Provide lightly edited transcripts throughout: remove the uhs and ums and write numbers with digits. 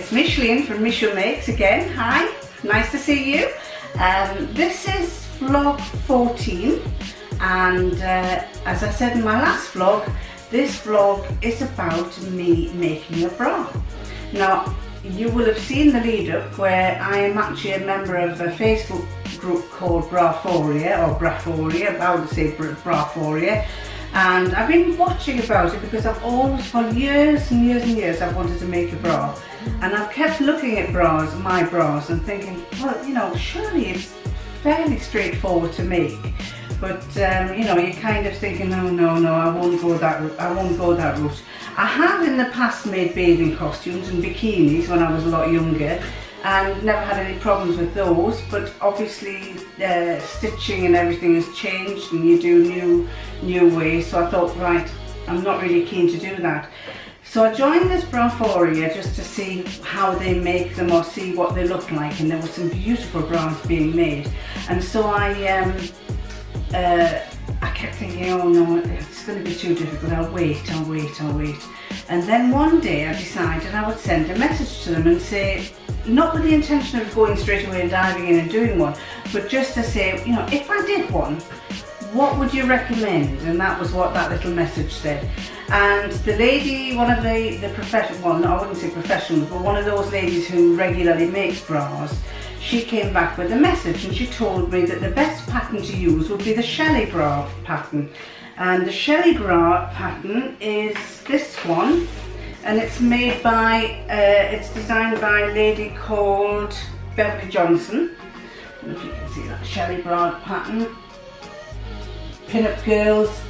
It's Micheline from Michelle Makes again. Hi, nice to see you. This is vlog 14 and as I said in my last vlog, this vlog is about me making a bra. Now you will have seen the lead up where I am actually a member of a Facebook group called Braphoria or Braphoria, I would say Braphoria. And I've been watching about it because I've always, for years and years and years, I've wanted to make a bra. And I've kept looking at bras, my bras, and thinking, well, you know, surely it's fairly straightforward to make. But, you know, you're kind of thinking, no, I won't go that route, I have in the past made bathing costumes and bikinis when I was a lot younger, and never had any problems with those, but obviously stitching and everything has changed and you do new ways, so I thought, right, I'm not really keen to do that. So I joined this Braphoria just to see how they make them or see what they look like, and there were some beautiful bras being made, and so I kept thinking, oh no, it's going to be too difficult, I'll wait. And then one day I decided I would send a message to them and say, not with the intention of going straight away and diving in and doing one, but just to say, you know, if I did one, what would you recommend? And that was what that little message said. And the lady, one of the professional, well, no, I wouldn't say professionals, but one of those ladies who regularly makes bras, she came back with a message and she told me that the best pattern to use would be the Shelley Bra pattern. And the Shelley Bra pattern is this one, and it's made by, it's designed by a lady called Beverly Johnson. I don't know if you can see that Shelley Bra pattern. Pin-Up Girls,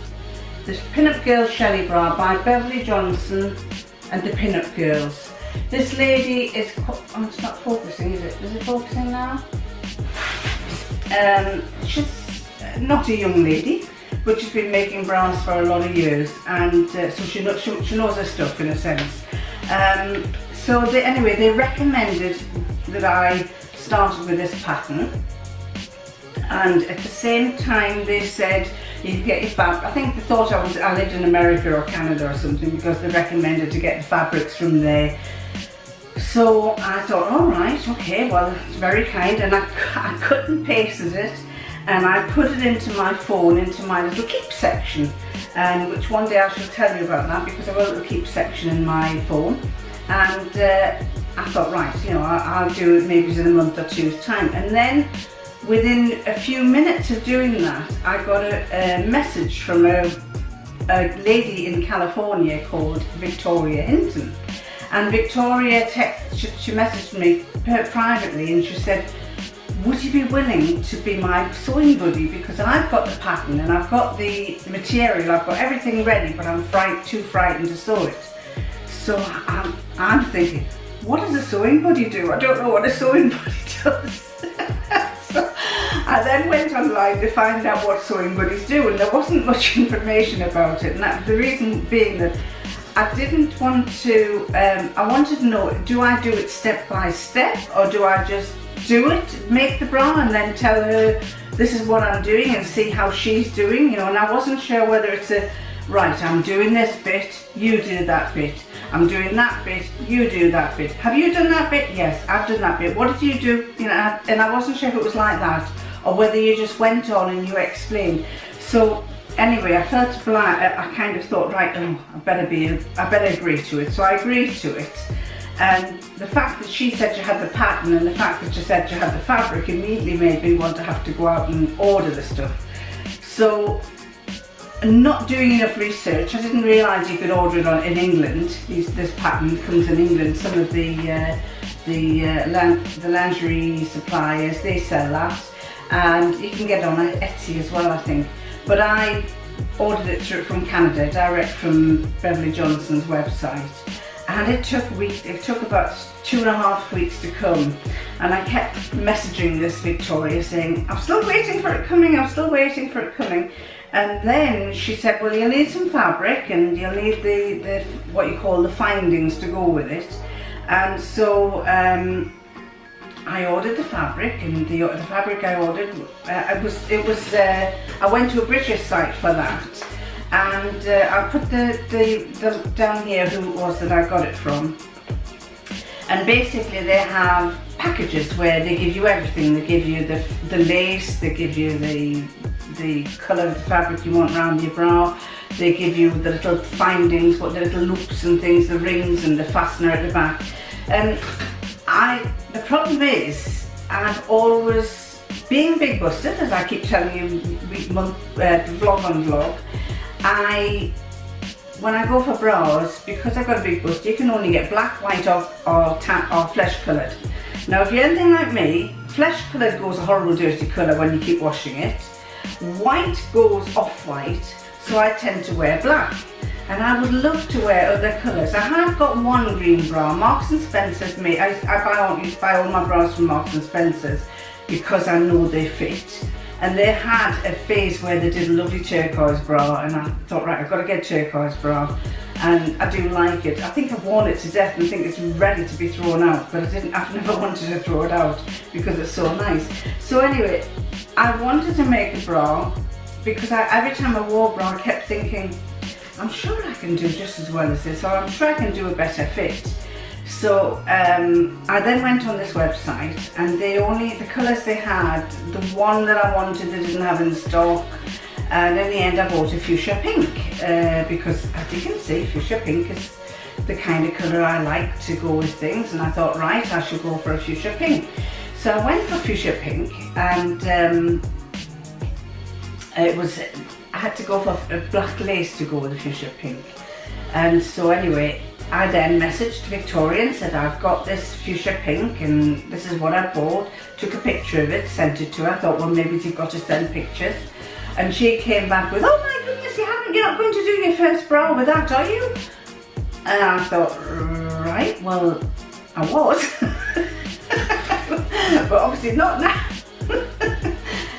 the Pin-Up Girls Shelley Bra by Beverly Johnson and the Pin-Up Girls. This lady is, oh, it's not focusing, is it? Is it focusing now? She's not a young lady, but she's been making bras for a lot of years, and so she knows her stuff in a sense. So anyway, they recommended that I started with this pattern, and at the same time they said you can get your fabric. I think they thought I lived in America or Canada or something, because they recommended to get the fabrics from there. So I thought, all right, okay, well, it's very kind, and I cut and pasted it, and I put it into my phone, into my little keep section, which one day I shall tell you about that, because I've got a little keep section in my phone. And I thought, right, you know, I'll do it maybe in a month or two's time. And then within a few minutes of doing that, I got a message from a lady in California called Victoria Hinton. And Victoria, she messaged me privately, and she said, would you be willing to be my sewing buddy, because I've got the pattern and I've got the material, I've got everything ready, but I'm too frightened to sew it. So I'm thinking, what does a sewing buddy do? I don't know what a sewing buddy does. So I then went online to find out what sewing buddies do, and there wasn't much information about it, and the reason being that I didn't want to, I wanted to know, do I do it step by step, or do I just do it, make the bra, and then tell her this is what I'm doing and see how she's doing, you know? And I wasn't sure whether it's right, I'm doing this bit, you do that bit, I'm doing that bit, you do that bit. Have you done that bit? Yes, I've done that bit. What did you do? You know, and I wasn't sure if it was like that, or whether you just went on and you explained. So anyway, I felt blind. I kind of thought, right, oh, I better agree to it. So I agreed to it. And the fact that she said you had the pattern, and the fact that she said you had the fabric, immediately made me want to have to go out and order the stuff. So, not doing enough research, I didn't realise you could order it in England. This pattern comes in England. Some of the lingerie suppliers, they sell that, and you can get it on Etsy as well, I think. But I ordered it from Canada, direct from Beverly Johnson's website, and it took weeks. It took about 2.5 weeks to come, and I kept messaging this Victoria saying, I'm still waiting for it coming, I'm still waiting for it coming. And then she said, well, you'll need some fabric, and you'll need the what you call the findings to go with it. And so I ordered the fabric, and the fabric I ordered, I went to a British site for that, and I put the down here who it was that I got it from. And basically they have packages where they give you everything. They give you the lace, they give you the colour of the fabric you want around your bra, they give you the little findings, what the little loops and things, the rings and the fastener at the back. The problem is, I've always, being big busted, as I keep telling you, vlog on vlog, when I go for bras, because I've got a big bust, you can only get black, white or flesh coloured. Now if you're anything like me, flesh coloured goes a horrible dirty colour when you keep washing it. White goes off-white, so I tend to wear black. And I would love to wear other colours. I have got one green bra. Marks and Spencer's made. I buy all my bras from Marks and Spencer's because I know they fit. And they had a phase where they did a lovely turquoise bra, and I thought, right, I've got to get a turquoise bra, and I do like it. I think I've worn it to death and think it's ready to be thrown out, but I've never wanted to throw it out because it's so nice. So anyway, I wanted to make a bra because every time I wore a bra I kept thinking, I'm sure I can do just as well as this, or I'm sure I can do a better fit. So I then went on this website, and the colours they had, the one that I wanted they didn't have in stock, and in the end I bought a fuchsia pink because, as you can see, fuchsia pink is the kind of colour I like to go with things, and I thought, right, I should go for a fuchsia pink. So I went for fuchsia pink, and I had to go for a black lace to go with the fuchsia pink. And so anyway, I then messaged Victoria and said, I've got this fuchsia pink and this is what I bought. Took a picture of it, sent it to her. I thought, well, maybe you've got to send pictures. And she came back with, oh my goodness, you're not going to do your first bra with that, are you? And I thought, right, well, I was. But obviously not now.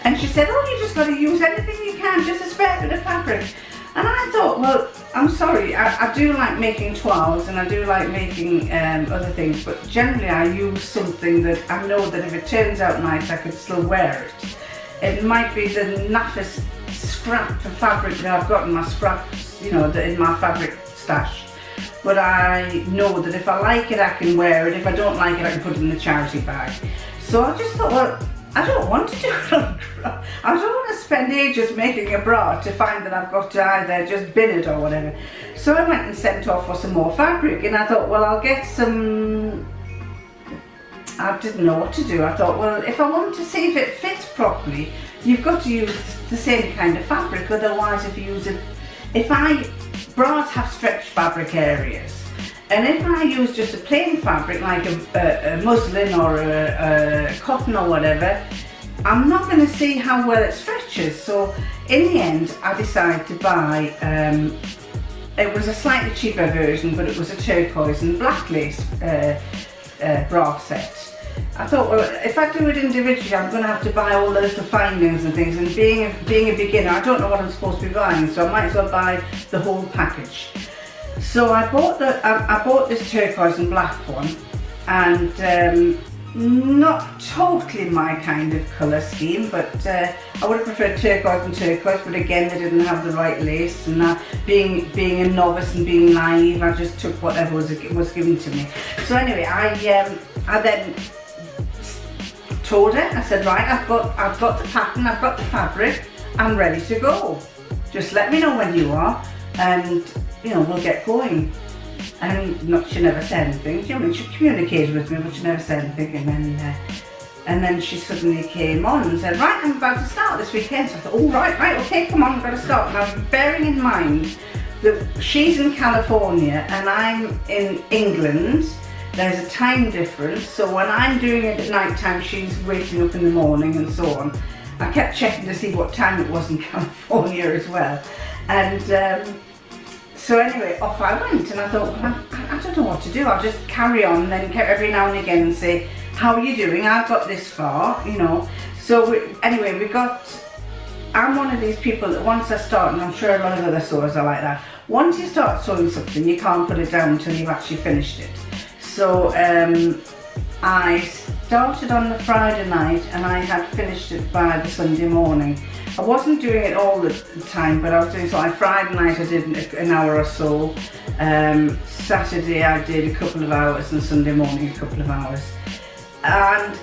And she said, oh, you just got to use anything you can, just a spare bit of fabric. And I thought, well, I'm sorry, I do like making toiles and I do like making other things, but generally I use something that I know that if it turns out nice, I could still wear it. It might be the naffest scrap of fabric that I've got in my scraps, you know, in my fabric stash. But I know that if I like it, I can wear it. If I don't like it, I can put it in the charity bag. So I just thought, well, I don't want to do it on a bra. I don't want to spend ages making a bra to find that I've got to either just bin it or whatever. So I went and sent off for some more fabric, and I thought, well, I'll get some. I didn't know what to do. I thought, well, if I want to see if it fits properly, you've got to use the same kind of fabric. Otherwise, bras have stretched fabric areas. And if I use just a plain fabric like a muslin or a cotton or whatever, I'm not going to see how well it stretches. So in the end I decided to buy, it was a slightly cheaper version, but it was a turquoise and black lace bra set. I thought, well, if I do it individually, I'm going to have to buy all the little findings and things, and being a beginner, I don't know what I'm supposed to be buying, so I might as well buy the whole package. So I bought this turquoise and black one, and not totally my kind of colour scheme, but I would have preferred turquoise and turquoise, but again they didn't have the right lace, and being a novice and being naive, I just took whatever was given to me. So anyway, I then told her, I said, right, I've got the pattern, I've got the fabric, I'm ready to go. Just let me know when you are, and you know, we'll get going. And she never said anything. You know, she communicated with me, but she never said anything. And then she suddenly came on and said, right, I'm about to start this weekend. So I thought, oh, right, okay, come on, we've got to start. Now, bearing in mind that she's in California and I'm in England, there's a time difference. So when I'm doing it at night time, she's waking up in the morning and so on. I kept checking to see what time it was in California as well. And so anyway, off I went, and I thought, well, I don't know what to do. I'll just carry on, and then every now and again and say, how are you doing? I've got this far, you know. So anyway, I'm one of these people that once I start, and I'm sure a lot of other sewers are like that, once you start sewing something, you can't put it down until you've actually finished it. So I started on the Friday night and I had finished it by the Sunday morning. I wasn't doing it all the time, but I was doing so. On Friday night I did an hour or so, Saturday I did a couple of hours, and Sunday morning a couple of hours. And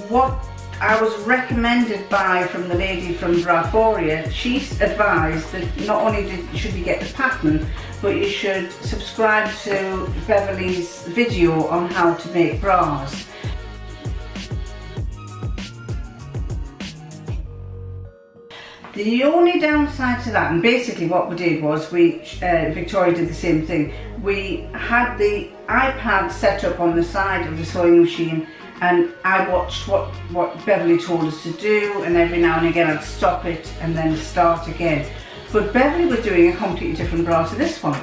what I was recommended by from the lady from Braforia, she advised that not only should you get the pattern, but you should subscribe to Beverly's video on how to make bras. The only downside to that, and basically what we did was Victoria did the same thing. We had the iPad set up on the side of the sewing machine, and I watched what Beverly told us to do, and every now and again I'd stop it and then start again. But Beverly was doing a completely different bra to this one,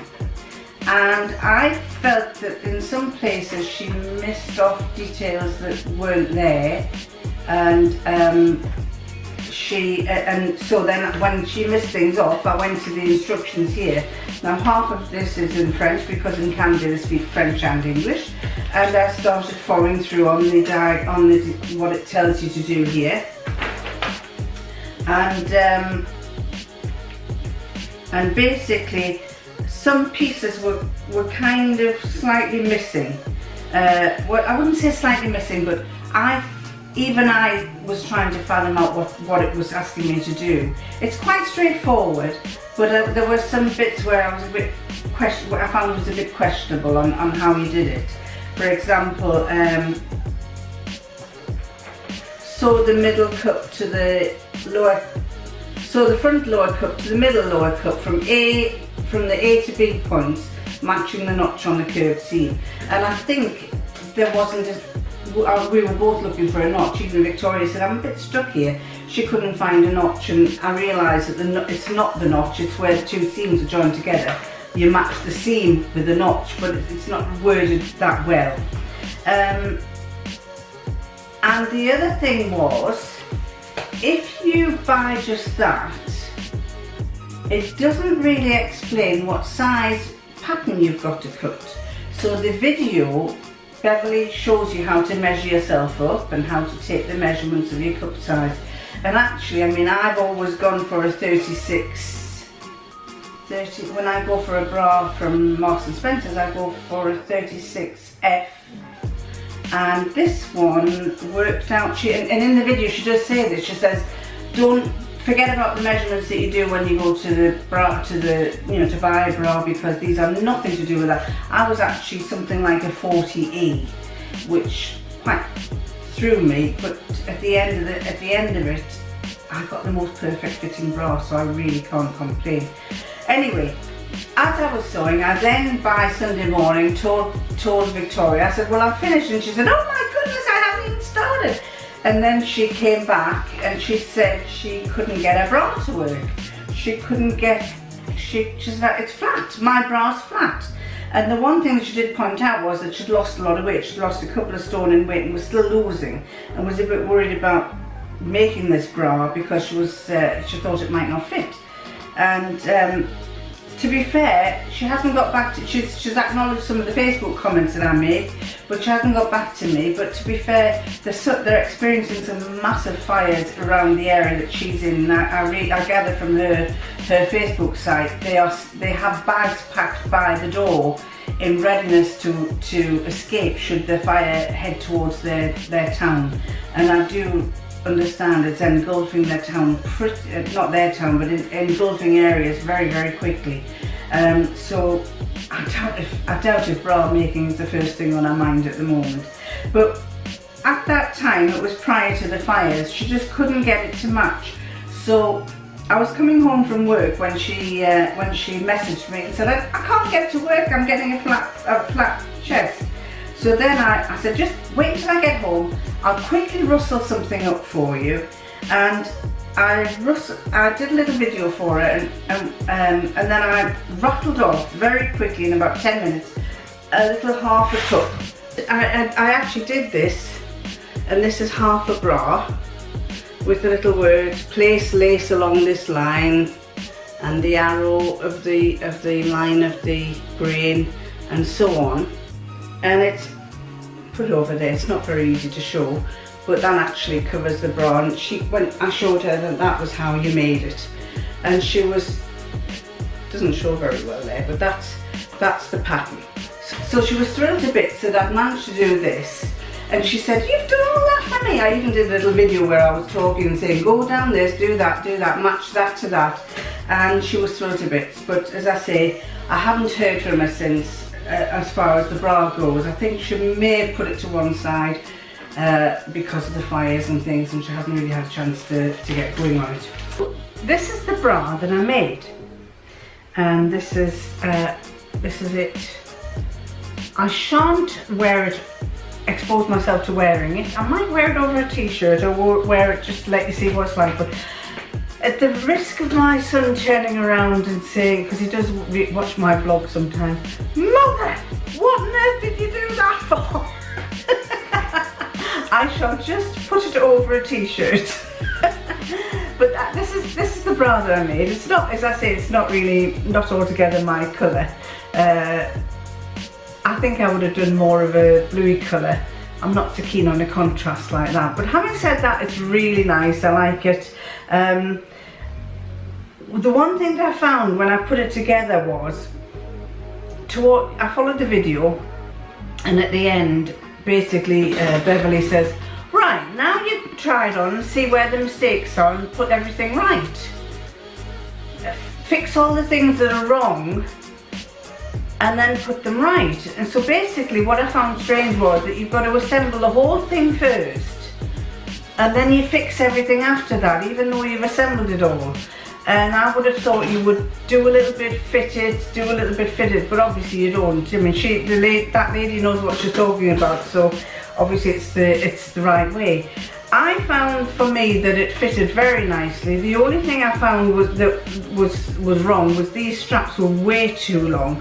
and I felt that in some places she missed off details that weren't there, and so then when she missed things off, I went to the instructions here. Now half of this is in French because in Canada they speak French and English, and I started following through on what it tells you to do here, and basically some pieces were kind of slightly missing. Well, I wouldn't say slightly missing, but even I was trying to fathom out what it was asking me to do. It's quite straightforward, but there were some bits where I found it was a bit questionable on how you did it. For example, sew the middle cup to the lower, sew the front lower cup to the middle lower cup from the A to B points, matching the notch on the curved seam. And I think there wasn't we were both looking for a notch. Even Victoria said, I'm a bit stuck here. She couldn't find a notch, and I realised that it's not the notch, it's where the two seams are joined together. You match the seam with the notch, but it's not worded that well. And the other thing was, if you buy just that, it doesn't really explain what size pattern you've got to cut. So the video, Beverly shows you how to measure yourself up and how to take the measurements of your cup size. And actually, I mean, I've always gone for a 36, when I go for a bra from Marks & Spencer's, I go for a 36F. And this one worked out, and in the video she does say this, she says, don't forget about the measurements that you do when you go to the bra, to buy a bra, because these are nothing to do with that. I was actually something like a 40E, which quite threw me, but at the end of it, I got the most perfect fitting bra, so I really can't complain. Anyway, as I was sewing, I then by Sunday morning told Victoria, I said, well, I've finished, and she said, oh my goodness, I haven't even started. And then she came back and she said she couldn't get her bra to work. She said, it's flat, my bra's flat. And the one thing that she did point out was that she'd lost a lot of weight. She'd lost a couple of stone in weight and was still losing, and was a bit worried about making this bra because she thought it might not fit. And to be fair, she hasn't got back to, she's acknowledged some of the Facebook comments that I made, but she hasn't got back to me. But to be fair, they're experiencing some massive fires around the area that she's in. I gather from her Facebook site, they have bags packed by the door in readiness to escape should the fire head towards their town. And I do understand it's engulfing their town, not their town, but engulfing areas very, very quickly. So I doubt if bra making is the first thing on our mind at the moment. But at that time, it was prior to the fires, she just couldn't get it to match. So I was coming home from work when she messaged me and said, I can't get to work, I'm getting a flat chest. So then I said, just wait until I get home, I'll quickly rustle something up for you. And I did a little video for her, and then I rattled off very quickly in about 10 minutes a little half a cup. I actually did this, and this is half a bra with the little words, place lace along this line, and the arrow of the line of the grain, and so on. And it's put it over there. It's not very easy to show, but that actually covers the bra. And when I showed her that was how you made it, and she doesn't show very well there, but that's the pattern. So she was thrilled to bits that I'd managed to do this, and she said, "You've done all that for me." I even did a little video where I was talking and saying, "Go down this, do that, match that to that," and she was thrilled to bits. But as I say, I haven't heard from her since. As far as the bra goes, I think she may have put it to one side because of the fires and things, and she hasn't really had a chance to get going on it. This is the bra that I made, and this is it. I shan't wear it, expose myself to wearing it. I might wear it over a t-shirt or wear it just to let you see what it's like, but at the risk of my son turning around and saying, because he does watch my vlog sometimes, "Mother, what on earth did you do that for?" I shall just put it over a t-shirt. But this is the bra that I made. It's not, as I say, it's not altogether my colour. I think I would have done more of a bluey colour. I'm not so keen on a contrast like that. But having said that, it's really nice. I like it. The one thing that I found when I put it together was, I followed the video, and at the end, basically Beverly says, "Right, now you've tried on and see where the mistakes are and put everything right. Fix all the things that are wrong and then put them right." And so basically what I found strange was that you've got to assemble the whole thing first, and then you fix everything after that, even though you've assembled it all. And I would have thought you would do a little bit fitted, but obviously you don't. I mean, that lady knows what she's talking about, so obviously it's the right way. I found for me that it fitted very nicely. The only thing I found was wrong was these straps were way too long.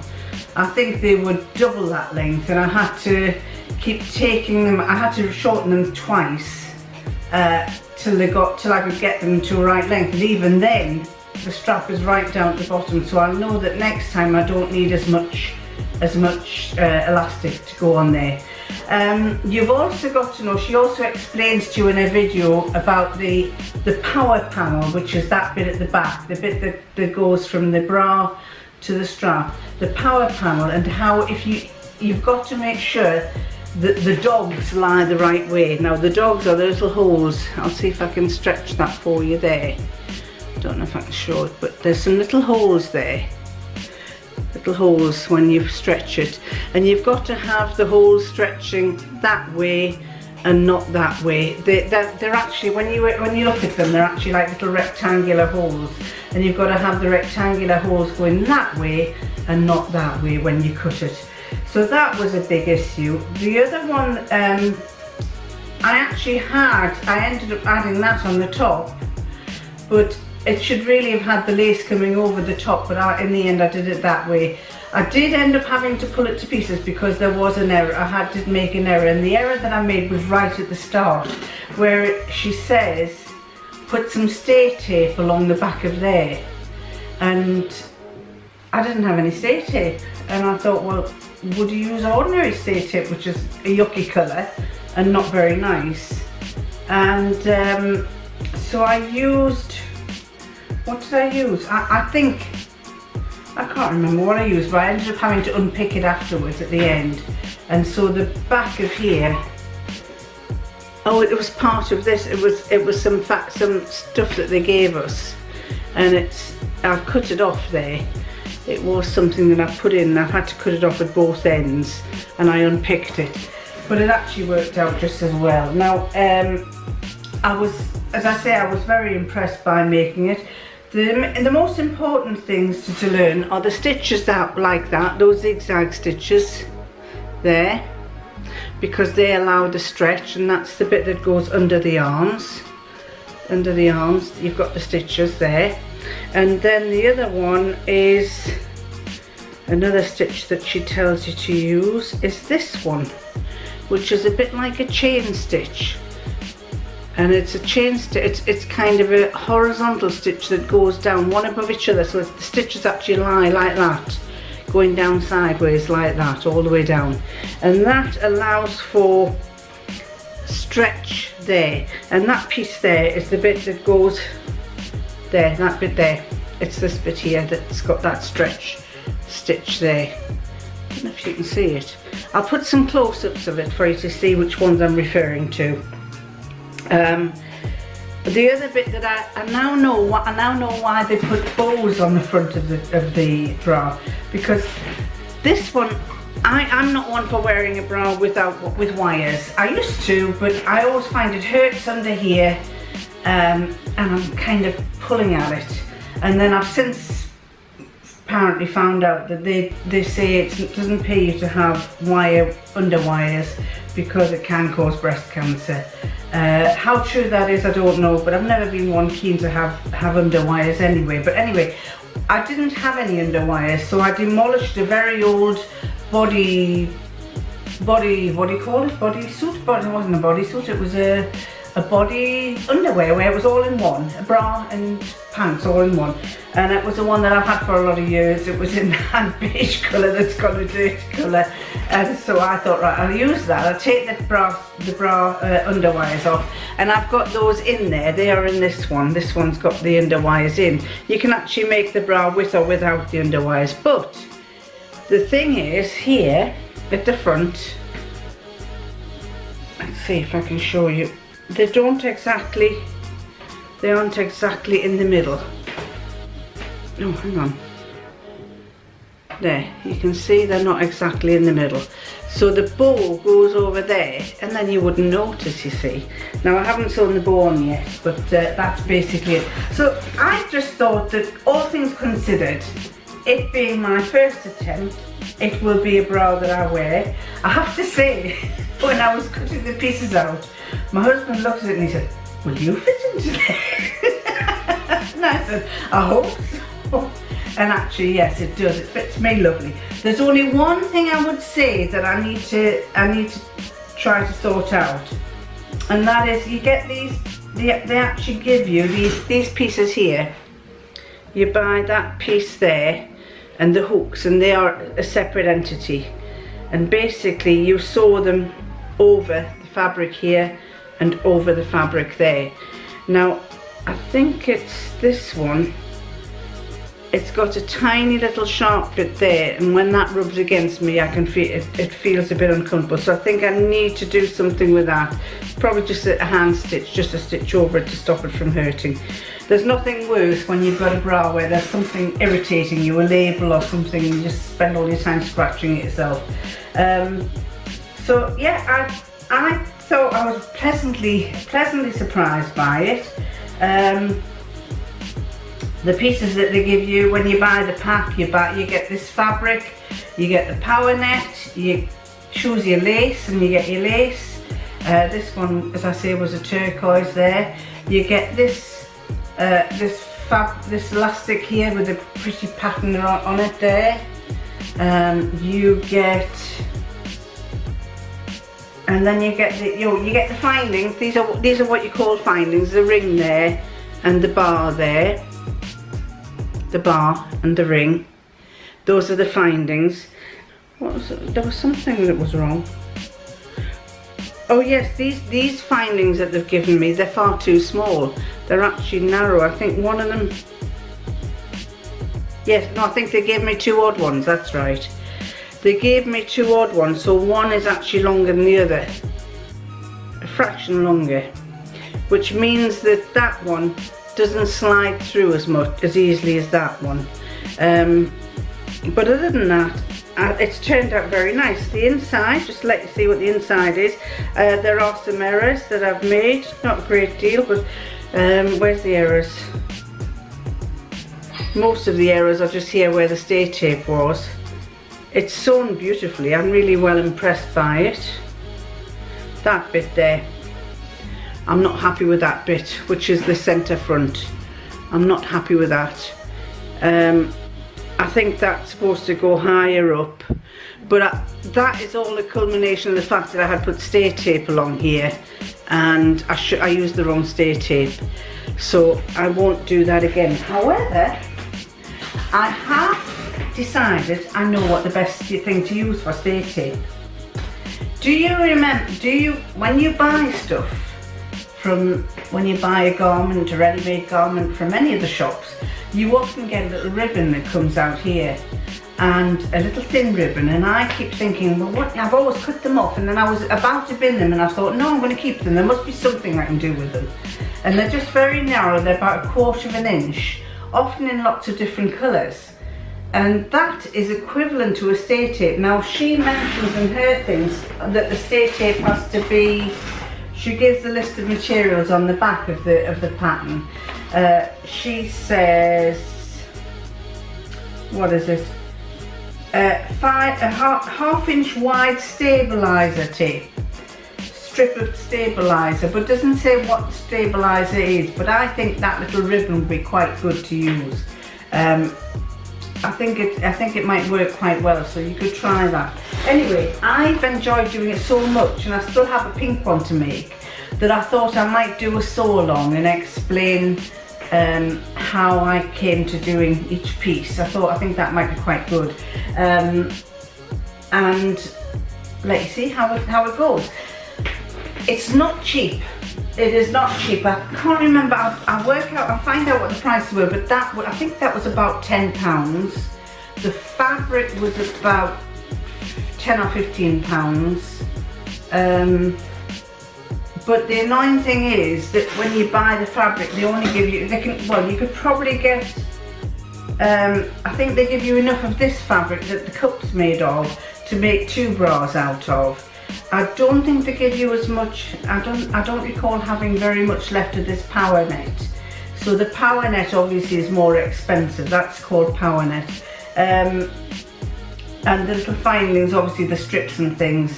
I think they were double that length, and I had to keep taking them. I had to shorten them twice till I could get them to a right length. And even then, the strap is right down at the bottom. So I know that next time I don't need as much elastic to go on there. You've also got to know, she also explains to you in a video about the power panel, which is that bit at the back, the bit that goes from the bra to the strap, the power panel, and how if you've got to make sure that the dogs lie the right way. Now the dogs are the little holes. I'll see if I can stretch that for you there. Don't know if I can show it, but there's some little holes there. Little holes when you stretch it, and you've got to have the holes stretching that way and not that way. They're actually, when you look at them, they're actually like little rectangular holes, and you've got to have the rectangular holes going that way and not that way when you cut it. So that was a big issue. The other one, I ended up adding that on the top, but it should really have had the lace coming over the top, but in the end I did it that way. I did end up having to pull it to pieces because there was an error. I had to make an error, and the error that I made was right at the start, where she says put some stay tape along the back of there, and I didn't have any stay tape, and I thought, well, would you use ordinary stay tape, which is a yucky colour and not very nice? And so I used, what did I use? I think, I can't remember what I used, but I ended up having to unpick it afterwards at the end. And so the back of here, oh, it was part of this. It was some stuff that they gave us, and I've cut it off there. It was something that I put in, and I've had to cut it off at both ends, and I unpicked it. But it actually worked out just as well. Now, as I say, I was very impressed by making it. The most important things to learn are the stitches like that, those zigzag stitches there, because they allow the stretch, and that's the bit that goes under the arms. Under the arms, you've got the stitches there. And then the other one is, another stitch that she tells you to use is this one, which is a bit like a chain stitch. And it's a chain stitch, it's kind of a horizontal stitch that goes down one above each other, so the stitches actually lie like that, going down sideways like that, all the way down, and that allows for stretch there. And that piece there is the bit that goes there, that bit there. It's this bit here that's got that stretch stitch there. I don't know if you can see it. I'll put some close-ups of it for you to see which ones I'm referring to. The other bit that I now know why they put bows on the front of the bra, because this one, I'm not one for wearing a bra with wires. I used to, but I always find it hurts under here, and I'm kind of pulling at it. And then I've since apparently found out that they say it doesn't pay you to have underwires because it can cause breast cancer. How true that is, I don't know, but I've never been one keen to have underwires anyway. But anyway, I didn't have any underwires, so I demolished a very old what do you call it? Bodysuit? But it wasn't a bodysuit, it was a body underwear where it was all in one, a bra and pants all in one, and it was the one that I've had for a lot of years. It was in that beige colour that's got a dirty colour, and so I thought, right, I'll use that. I'll take the bra underwires off, and I've got those in there. They are in this one. This one's got the underwires in. You can actually make the bra with or without the underwires, but the thing is here at the front, let's see if I can show you. They aren't exactly in the middle. Oh, hang on. There, you can see they're not exactly in the middle. So the bow goes over there, and then you wouldn't notice, you see. Now I haven't sewn the bow on yet, but that's basically it. So I just thought that, all things considered, it being my first attempt, it will be a bra that I wear. I have to say, when I was cutting the pieces out, my husband looked at it and he said, will you fit into that? And I said, I hope so. And actually, yes, it does. It fits me lovely. There's only one thing I would say that I need to try to sort out, and that is, you get these. They actually give you these pieces here. You buy that piece there, and the hooks, and they are a separate entity. And basically, you sew them over the fabric here and over the fabric there. Now, I think it's this one. It's got a tiny little sharp bit there, and when that rubs against me, I can feel it feels a bit uncomfortable. So I think I need to do something with that. Probably just a hand stitch, just a stitch over it to stop it from hurting. There's nothing worse when you've got a bra where there's something irritating you, a label or something, and you just spend all your time scratching it yourself. So yeah, I thought I was pleasantly surprised by it. The pieces that they give you when you buy the pack, you get this fabric, you get the power net, you choose your lace, and you get your lace. This one, as I say, was a turquoise there. You get this this elastic here with a pretty pattern on it there. You get, and then you get the findings. These are what you call findings. The ring there and the bar there. The bar and the ring. Those are the findings. What was it? There was something that was wrong. Oh yes, these findings that they've given me, they're far too small. They're actually narrow. I think one of them, yes, no, I think they gave me two odd ones, that's right. They gave me two odd ones, so one is actually longer than the other. A fraction longer. Which means that that one doesn't slide through as easily as that one. But other than that, it's turned out very nice. The inside, just let you see what the inside is. There are some errors that I've made, not a great deal, but where's the errors? Most of the errors are just here where the stay tape was. It's sewn beautifully. I'm really well impressed by it. That bit there, I'm not happy with that bit, which is the centre front. I'm not happy with that. I think that's supposed to go higher up, but that is all a culmination of the fact that I had put stay tape along here, and I used the wrong stay tape, so I won't do that again. However, I have decided I know what the best thing to use for stay tape. Do you remember, when you buy stuff when you buy a garment, a ready-made garment from any of the shops, you often get a little ribbon that comes out here, and a little thin ribbon, and I keep thinking, well, what, I've always cut them off, and then I was about to bin them, and I thought, no, I'm going to keep them, there must be something I can do with them. And they're just very narrow, they're about 1/4 of an inch, often in lots of different colours. And that is equivalent to a stay tape. Now, she mentions in her things that the stay tape has to be, she gives the list of materials on the back of the pattern. She says, what is it? A 1/2 inch wide stabiliser tape. Strip of stabiliser, but doesn't say what stabiliser is, but I think that little ribbon would be quite good to use. I think it might work quite well, so you could try that. Anyway, I've enjoyed doing it so much, and I still have a pink one to make, that I thought I might do a sew along and explain how I came to doing each piece. I think that might be quite good, and let you see how it goes. It's not cheap. It is not cheap. I can't remember. I'll find out what the prices were, but I think that was about £10. The fabric was about £10 or £15. But the annoying thing is that when you buy the fabric, they only give you, you could probably get, I think they give you enough of this fabric that the cup's made of to make 2 bras out of. I don't think they give you as much. I don't recall having very much left of this power net. So the power net obviously is more expensive. That's called power net. And the little finelings, obviously the strips and things,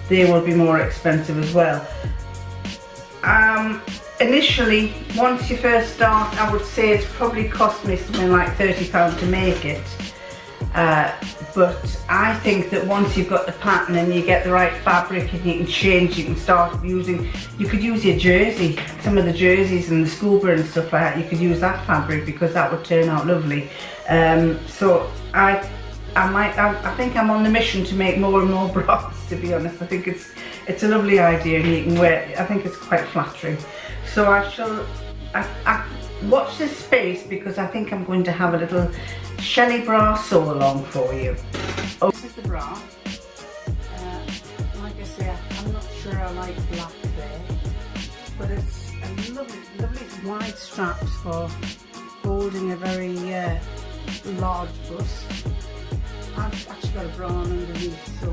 they will be more expensive as well. Initially, once you first start, I would say it's probably cost me something like £30 to make it. But I think that once you've got the pattern and you get the right fabric and you can change, you can start using, you could use your jersey, some of the jerseys and the schoolbra and stuff like that, you could use that fabric because that would turn out lovely. So I think I'm on the mission to make more and more bras, to be honest. I think it's a lovely idea and you can wear it. I think it's quite flattering. So I shall watch this space because I think I'm going to have a little Shelley Bra sew along for you. Oh, this is the bra. Like I say, I'm not sure I like black there, but it's a lovely wide straps for holding a very large bust. I've actually got a bra on underneath, so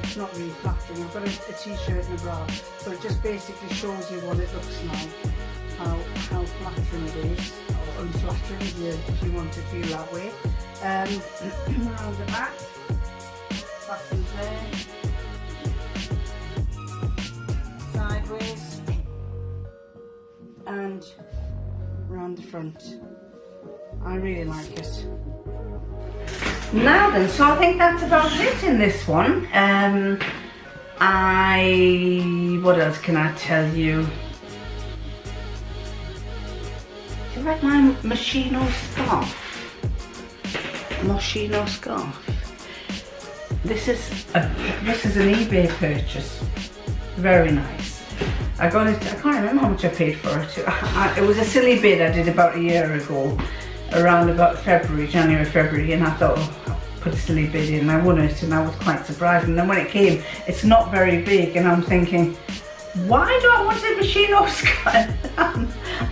it's not really flattering. I've got a t-shirt and a bra, so it just basically shows you what it looks like. How flattering it is, or unflattering if you want to feel that way. Around the back, buttons there, sideways, and round the front. I really like it. Now then, so I think that's about it in this one. What else can I tell you? Do you like my Moschino scarf? Moschino scarf. This is an eBay purchase. Very nice. I got it. I can't remember how much I paid for it. It was a silly bid I did about a year ago, around about January, February, and I thought, oh, I'll put a silly bid in. I won it, and I was quite surprised. And then when it came, it's not very big, and I'm thinking, why do I want a Moschino scarf?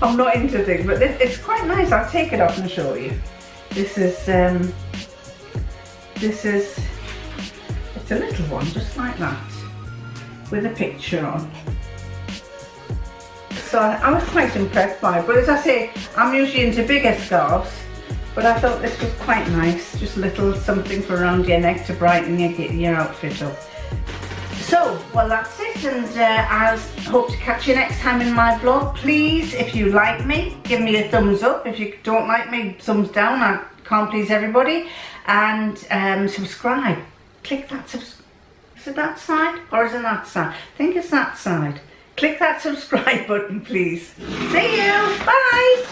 I'm not into things, but it's quite nice. I'll take it off and show you. It's a little one, just like that, with a picture on. So I was quite impressed by it, but as I say, I'm usually into bigger scarves, but I thought this was quite nice, just a little something for around your neck to brighten your outfit up. So, well, that's it, and I hope to catch you next time in my vlog. Please, if you like me, give me a thumbs up. If you don't like me, thumbs down. I can't please everybody. And subscribe. Click that is it that side or is it that side? I think it's that side. Click that subscribe button, please. See you. Bye.